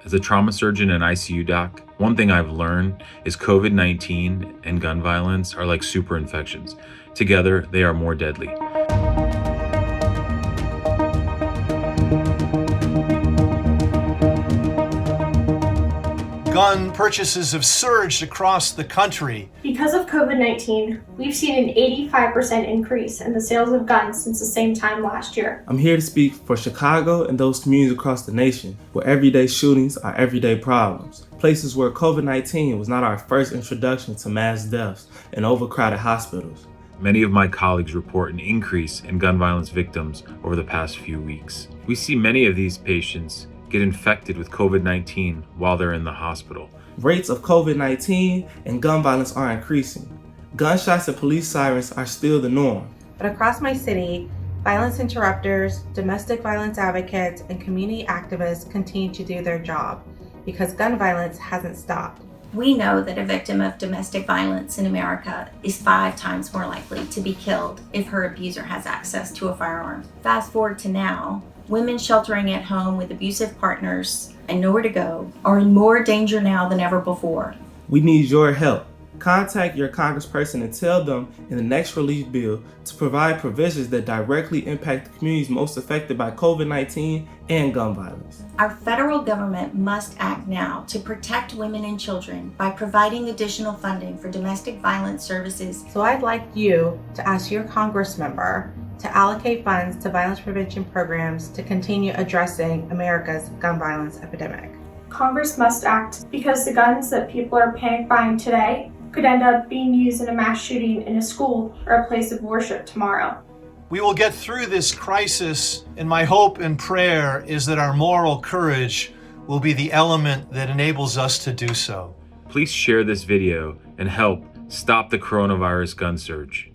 As a trauma surgeon and ICU doc, one thing I've learned is COVID-19 and gun violence are like super infections. Together, they are more deadly. Gun purchases have surged across the country. Because of COVID-19, we've seen an 85% increase in the sales of guns since the same time last year. I'm here to speak for Chicago and those communities across the nation where everyday shootings are everyday problems. Places where COVID-19 was not our first introduction to mass deaths in overcrowded hospitals. Many of my colleagues report an increase in gun violence victims over the past few weeks. We see many of these patients get infected with COVID-19 while they're in the hospital. Rates of COVID-19 and gun violence are increasing. Gunshots and police sirens are still the norm. But across my city, violence interrupters, domestic violence advocates, and community activists continue to do their job because gun violence hasn't stopped. We know that a victim of domestic violence in America is 5 times more likely to be killed if her abuser has access to a firearm. Fast forward to now, women sheltering at home with abusive partners and nowhere to go are in more danger now than ever before. We need your help. Contact your congressperson and tell them in the next relief bill to provide provisions that directly impact the communities most affected by COVID-19 and gun violence. Our federal government must act now to protect women and children by providing additional funding for domestic violence services. So I'd like you to ask your Congress member to allocate funds to violence prevention programs to continue addressing America's gun violence epidemic. Congress must act because the guns that people are panic buying today could end up being used in a mass shooting in a school or a place of worship tomorrow. We will get through this crisis, and my hope and prayer is that our moral courage will be the element that enables us to do so. Please share this video and help stop the coronavirus gun surge.